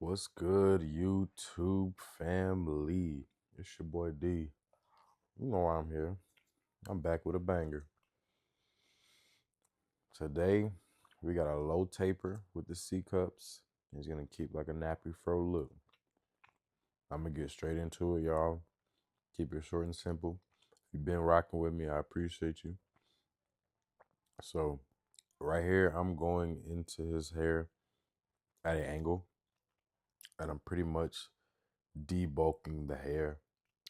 What's good, YouTube family? It's your boy D. You know why I'm here. I'm back with a banger. Today, we got a low taper with the C cups. It's gonna keep like a nappy fro look. I'm gonna get straight into it, y'all. Keep it short and simple. If you've been rocking with me, I appreciate you. So, right here, I'm going into his hair at an angle, and I'm pretty much debulking the hair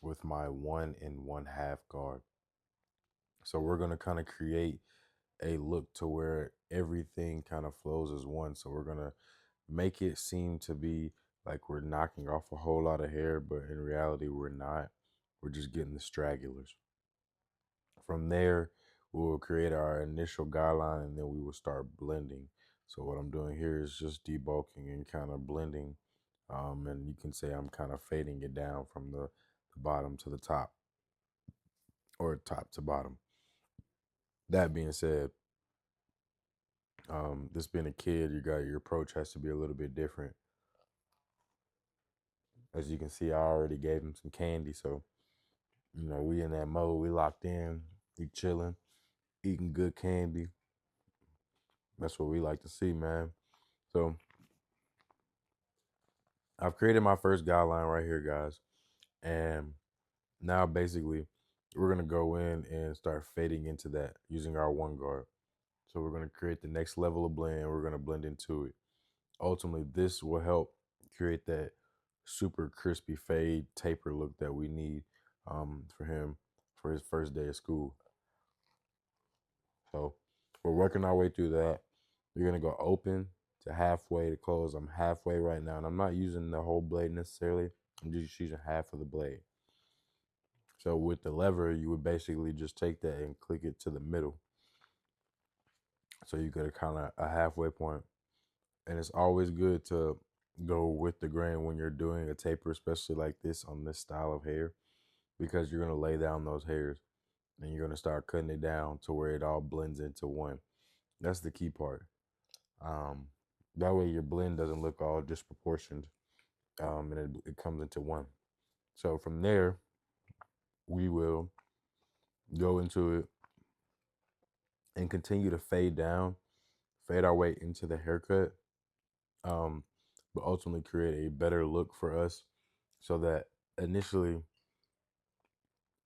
with my 1 1/2 guard. So we're gonna kind of create a look to where everything kind of flows as one. So we're gonna make it seem to be like we're knocking off a whole lot of hair, but in reality we're not. We're just getting the stragglers. From there, we will create our initial guideline and then we will start blending. So what I'm doing here is just debulking and kind of blending. And you can say I'm kind of fading it down from the bottom to the top or top to bottom. That being said, this being a kid, your approach has to be a little bit different. As you can see, I already gave him some candy, so we in that mode. We locked in, we chilling, eating good candy. That's what we like to see, man. So I've created my first guideline right here, guys, and now basically we're gonna go in and start fading into that using our one guard. So we're gonna create the next level of blend. We're gonna blend into it. Ultimately, this will help create that super crispy fade taper look that we need for him for his first day of school. So we're working our way through that. We're gonna go open to halfway to close. I'm halfway right now, and I'm not using the whole blade necessarily. I'm just using half of the blade. So with the lever, you would basically just take that and click it to the middle. So you get a kind of a halfway point. And it's always good to go with the grain when you're doing a taper, especially like this on this style of hair, because you're gonna lay down those hairs and you're gonna start cutting it down to where it all blends into one. That's the key part. Um, that way your blend doesn't look all disproportioned, and it comes into one. So from there, we will go into it and continue to fade down, fade our way into the haircut, um, but ultimately create a better look for us so that initially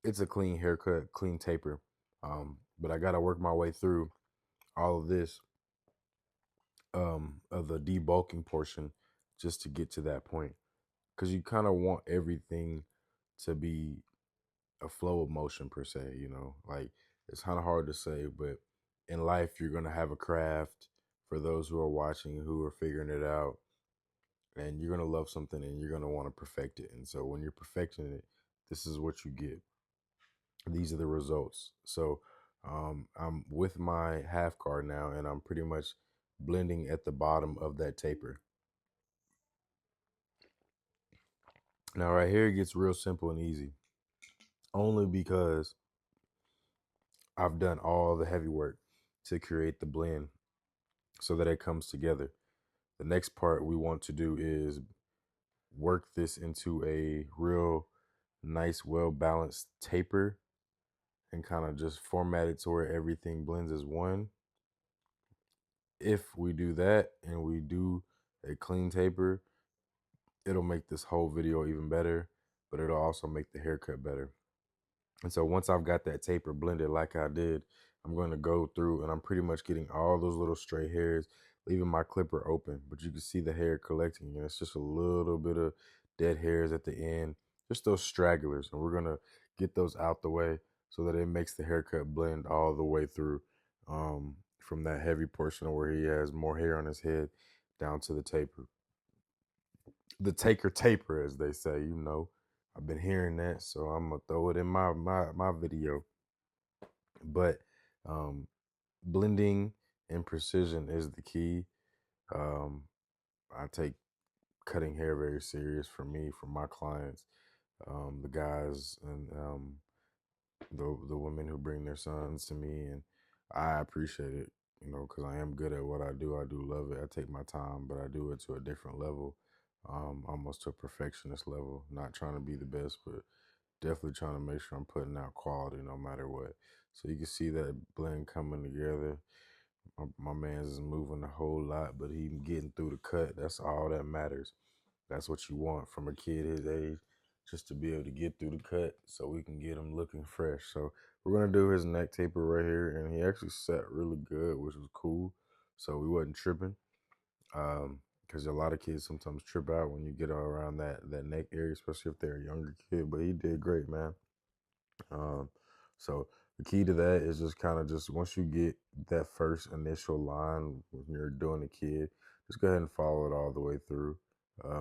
it's a clean haircut, clean taper. But I got to work my way through all of this of the debulking portion just to get to that point. Because you kind of want everything to be a flow of motion per se, like it's kind of hard to say, but in life, you're going to have a craft for those who are watching, who are figuring it out, and you're going to love something and you're going to want to perfect it. And so when you're perfecting it, this is what you get. These are the results. So I'm with my half card now, and I'm pretty much blending at the bottom of that taper. Now, right here, it gets real simple and easy, only because I've done all the heavy work to create the blend so that it comes together. The next part we want to do is work this into a real nice, well balanced taper and kind of just format it to where everything blends as one. If we do that and we do a clean taper, it'll make this whole video even better, but it'll also make the haircut better. And so once I've got that taper blended like I did, I'm going to go through and I'm pretty much getting all those little stray hairs, leaving my clipper open. But you can see the hair collecting, and it's just a little bit of dead hairs at the end, just those stragglers. And we're going to get those out the way so that it makes the haircut blend all the way through, from that heavy portion where he has more hair on his head down to the taper. The taker taper, as they say, I've been hearing that, so I'm gonna throw it in my video. But um, blending and precision is the key. Um, I take cutting hair very serious for me, for my clients, the guys and the women who bring their sons to me, and I appreciate it, because I am good at what I do. I do love it. I take my time, but I do it to a different level. almost to a perfectionist level. Not trying to be the best, but definitely trying to make sure I'm putting out quality no matter what. So you can see that blend coming together. My man's is moving a whole lot, but he getting through the cut. That's all that matters. That's what you want from a kid his age, just to be able to get through the cut so we can get him looking fresh. So we're gonna do his neck taper right here, and he actually sat really good, which was cool. So we wasn't tripping, because a lot of kids sometimes trip out when you get around that neck area, especially if they're a younger kid. But he did great, man. Um, so the key to that is just kind of just once you get that first initial line when you're doing a kid, just go ahead and follow it all the way through.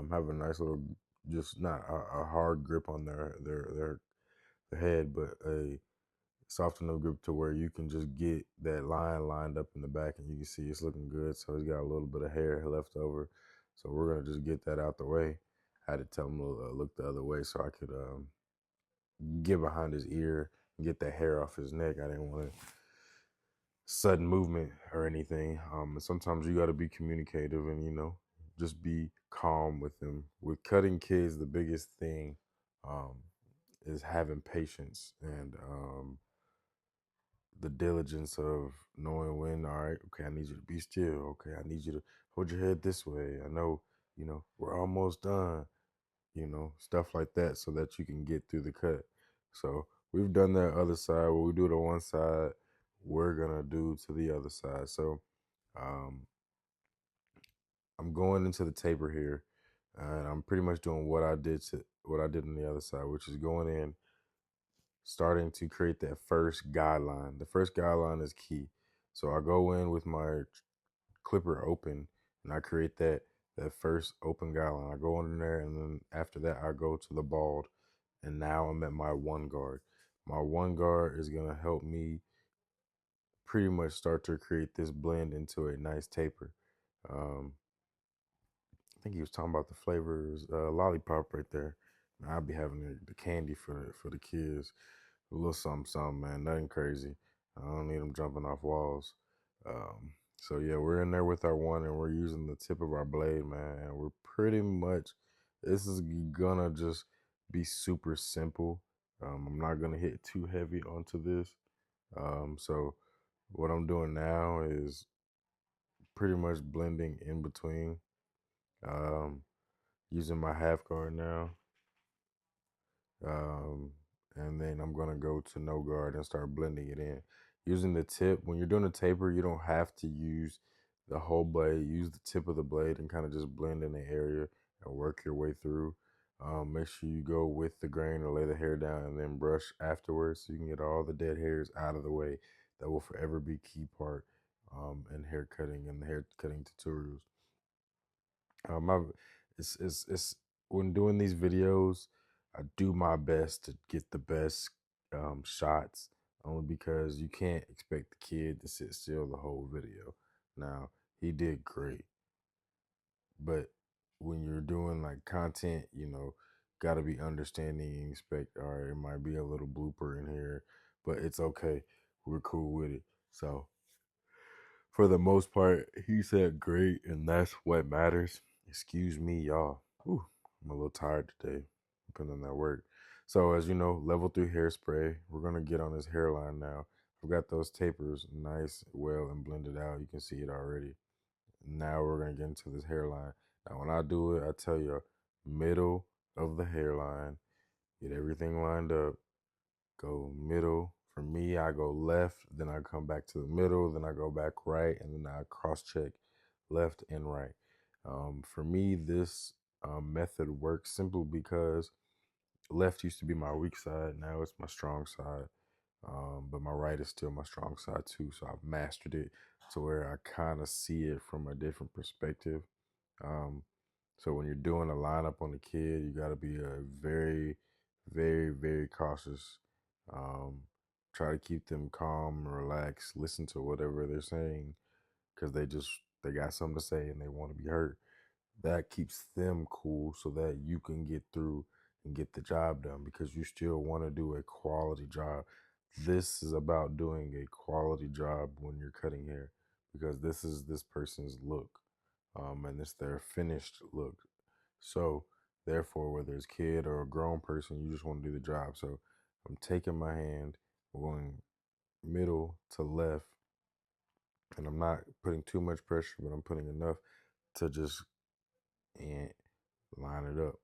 Have a nice little, just not a hard grip on their head, but a soft enough grip to where you can just get that line lined up in the back, and you can see it's looking good. So he's got a little bit of hair left over, so we're gonna just get that out the way. I had to tell him to look the other way so I could get behind his ear and get that hair off his neck. I didn't want sudden movement or anything. And sometimes you got to be communicative and just be calm with them. With cutting kids, the biggest thing um, is having patience and the diligence of knowing when. All right, okay, I need you to be still. Okay, I need you to hold your head this way. I know, we're almost done. Stuff like that so that you can get through the cut. So we've done that other side. What we do to one side, we're gonna do to the other side. So um, I'm going into the taper here, and I'm pretty much doing what I did on the other side, which is going in, starting to create that first guideline. The first guideline is key. So I go in with my clipper open, and I create that first open guideline. I go in there, and then after that, I go to the bald, and now I'm at my one guard. My one guard is gonna help me pretty much start to create this blend into a nice taper. Um, I think he was talking about the flavors, lollipop right there. I'll be having the candy for the kids. A little something, something, man. Nothing crazy. I don't need them jumping off walls. So yeah, we're in there with our one, and we're using the tip of our blade, man. And we're pretty much. This is gonna just be super simple. I'm not gonna hit too heavy onto this. So what I'm doing now is pretty much blending in between. Um, Using my half guard now. Um, and then I'm gonna go to no guard and start blending it in. Using the tip, when you're doing a taper, you don't have to use the whole blade. Use the tip of the blade and kind of just blend in the area and work your way through. Make sure you go with the grain or lay the hair down and then brush afterwards so you can get all the dead hairs out of the way. That will forever be key part in hair cutting and hair cutting tutorials. My it's when doing these videos, I do my best to get the best shots, only because you can't expect the kid to sit still the whole video. Now he did great, but when you're doing like content, got to be understanding and expect. All right, it might be a little blooper in here, but it's okay. We're cool with it. So for the most part, he said great, and that's what matters. Excuse me, y'all. Ooh, I'm a little tired today. Putting in that work. So, as you know, level 3 hairspray. We're gonna get on his hairline now. I've got those tapers nice, well, and blended out. You can see it already. Now we're gonna get into this hairline. Now, when I do it, I tell you, middle of the hairline. Get everything lined up. Go middle. For me, I go left, then I come back to the middle, then I go back right, and then I cross check left and right. For me, this method works simply because left used to be my weak side, now it's my strong side. But my right is still my strong side too, so I've mastered it to where I kind of see it from a different perspective. Um, so when you're doing a lineup on a kid, you got to be very, very, very cautious. Um, Try to keep them calm, relaxed, listen to whatever they're saying, because they got something to say and they want to be heard. That keeps them cool so that you can get through and get the job done, because you still want to do a quality job. This is about doing a quality job when you're cutting hair, because this is this person's look, and it's their finished look. So therefore, whether it's kid or a grown person, you just want to do the job. So I'm taking my hand, going middle to left, and I'm not putting too much pressure, but I'm putting enough to just and line it up.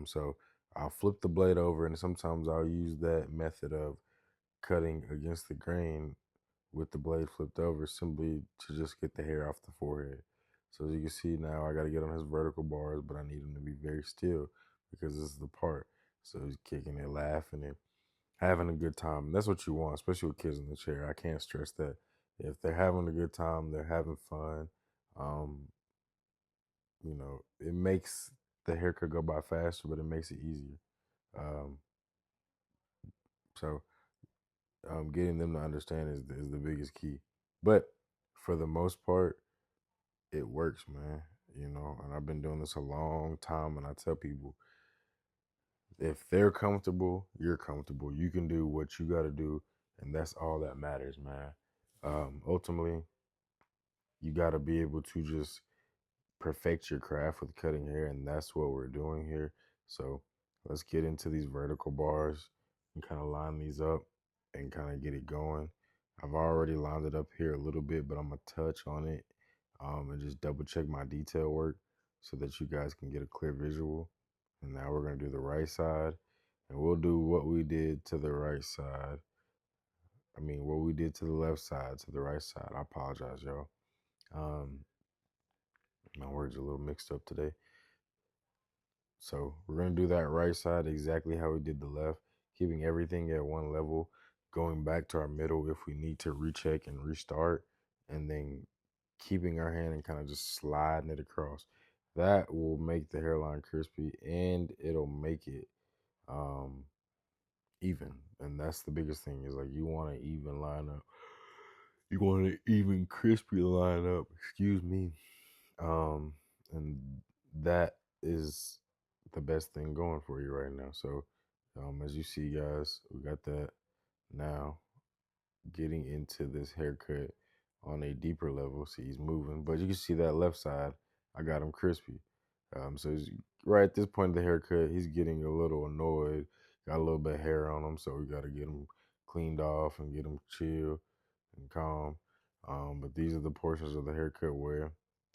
So I'll flip the blade over, and sometimes I'll use that method of cutting against the grain with the blade flipped over, simply to just get the hair off the forehead. So as you can see now, I got to get on his vertical bars, but I need him to be very still because this is the part. So he's kicking it, laughing, and having a good time. And that's what you want, especially with kids in the chair. I can't stress that. If they're having a good time, they're having fun. Um, it makes the haircut go by faster, but it makes it easier. Um, so getting them to understand is the biggest key. But for the most part, it works, man. And I've been doing this a long time, and I tell people, if they're comfortable, you're comfortable. You can do what you got to do, and that's all that matters, man. Ultimately, you got to be able to just perfect your craft with cutting hair, and that's what we're doing here. So let's get into these vertical bars and kind of line these up and kind of get it going. I've already lined it up here a little bit, but I'm gonna touch on it and just double check my detail work so that you guys can get a clear visual. And now we're gonna do the right side, and we'll do what we did to the right side. I mean, what we did to the left side to the right side. I apologize, y'all. Um, my words are a little mixed up today. So we're going to do that right side exactly how we did the left, keeping everything at one level, going back to our middle if we need to recheck and restart, and then keeping our hand and kind of just sliding it across. That will make the hairline crispy, and it'll make it um, even. And that's the biggest thing, is like you want an even line up. You want an even crispy line up, excuse me. And that is the best thing going for you right now. So, as you see, guys, we got that now. Getting into this haircut on a deeper level. See, he's moving, but you can see that left side. I got him crispy. So right at this point of the haircut, he's getting a little annoyed. Got a little bit of hair on him, so we got to get him cleaned off and get him chill and calm. But these are the portions of the haircut where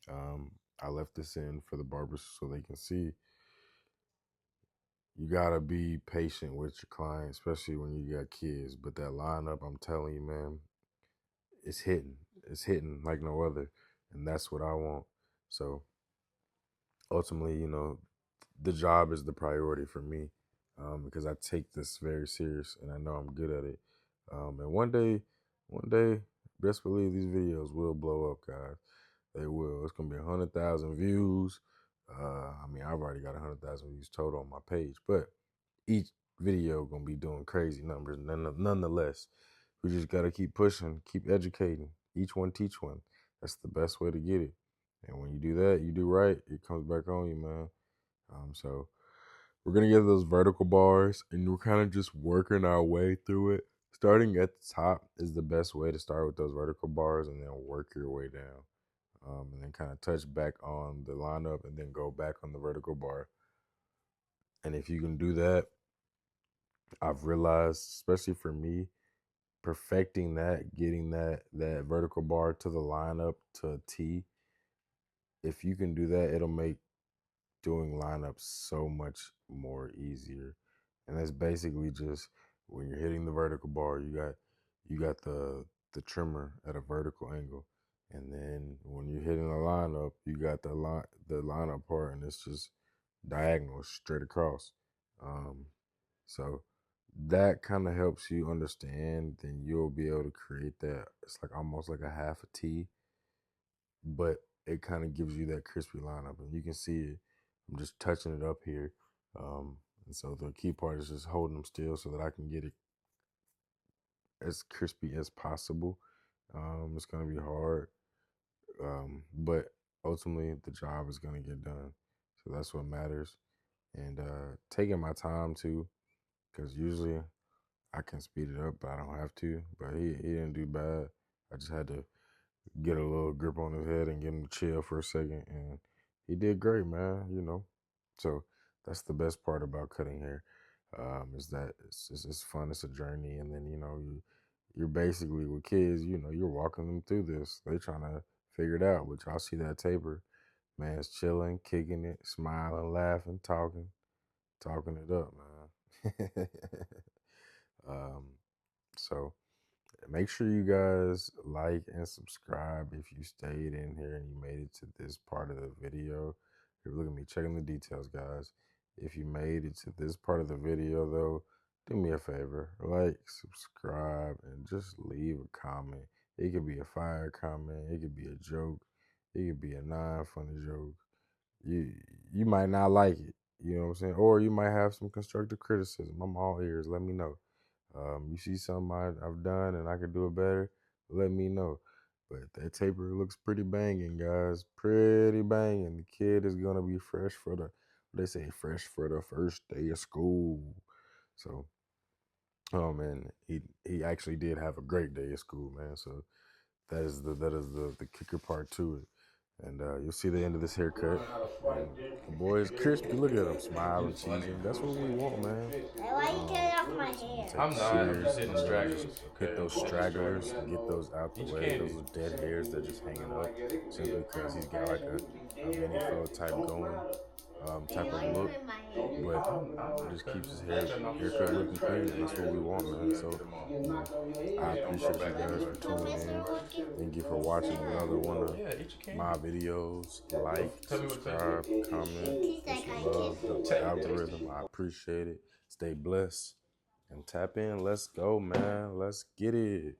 um, I left this in for the barbers so they can see. You gotta be patient with your client, especially when you got kids. But that lineup, I'm telling you, man, it's hitting. It's hitting like no other, and that's what I want. So ultimately, the job is the priority for me, because I take this very serious and I know I'm good at it. And one day, best believe these videos will blow up, guys. They will. It's gonna be 100,000 views. I mean, I've already got 100,000 views total on my page, but each video gonna be doing crazy numbers. Nonetheless, we just gotta keep pushing, keep educating. Each one teach one. That's the best way to get it. And when you do that, you do right, it comes back on you, man. So we're gonna get those vertical bars, and we're kind of just working our way through it. Starting at the top is the best way to start with those vertical bars, and then work your way down. And then kind of touch back on the lineup, and then go back on the vertical bar. And if you can do that, I've realized, especially for me, perfecting that, getting that vertical bar to the lineup to a T. If you can do that, it'll make doing lineups so much more easier. And that's basically just when you're hitting the vertical bar, you got the trimmer at a vertical angle. And then when you're hitting the lineup, you got the lineup part, and it's just diagonal straight across. Um, so that kind of helps you understand. Then you'll be able to create that. It's like almost like a half a T, but it kind of gives you that crispy lineup, and you can see it. I'm just touching it up here, and so the key part is just holding them still so that I can get it as crispy as possible. It's gonna be hard, but ultimately the job is gonna get done. So that's what matters, and taking my time too, because usually I can speed it up, but I don't have to. But he didn't do bad. I just had to get a little grip on his head and get him to chill for a second, and he did great, man. So that's the best part about cutting hair, is that it's fun. It's a journey, and then you're basically with kids. You're walking them through this. They trying to figure it out, but y'all see that taper, man's chilling, kicking it, smiling, laughing, talking it up, man. um, so make sure you guys like and subscribe if you stayed in here and you made it to this part of the video. Look at me checking the details, guys. If you made it to this part of the video, though, do me a favor, like, subscribe, and just leave a comment. It could be a fire comment. It could be a joke. It could be a non-funny joke. You might not like it, you know what I'm saying? Or you might have some constructive criticism. I'm all ears. Let me know. You see something I've done and I could do it better, let me know. But that taper looks pretty banging, guys. Pretty banging. The kid is gonna be fresh for fresh for the first day of school. So, oh man, he actually did have a great day of school, man. So that is the kicker part to it. And you'll see the end of this haircut. And the boy is crispy. Look at him smiling, cheesing. That's what we want, man. Why are you getting off my So I'm gonna hair? take I'm the not. I'm just shears hitting and I'm gonna just stragglers. hit Okay. those stragglers and get those out the Each way. candy. Those are dead hairs that just hanging up, simply because he's got like a mini fro type going, type of look. My hair? But I'm it just keeps his not haircut looking clean, and that's what we want, man. So I Yeah, I'm appreciate you back to guys it. for tuning in. Thank you for watching another one of my videos. Like, Tell me what it tastes subscribe, comment, show some love, help the algorithm. I appreciate it. Stay blessed and tap in. Let's go, man. Let's get it.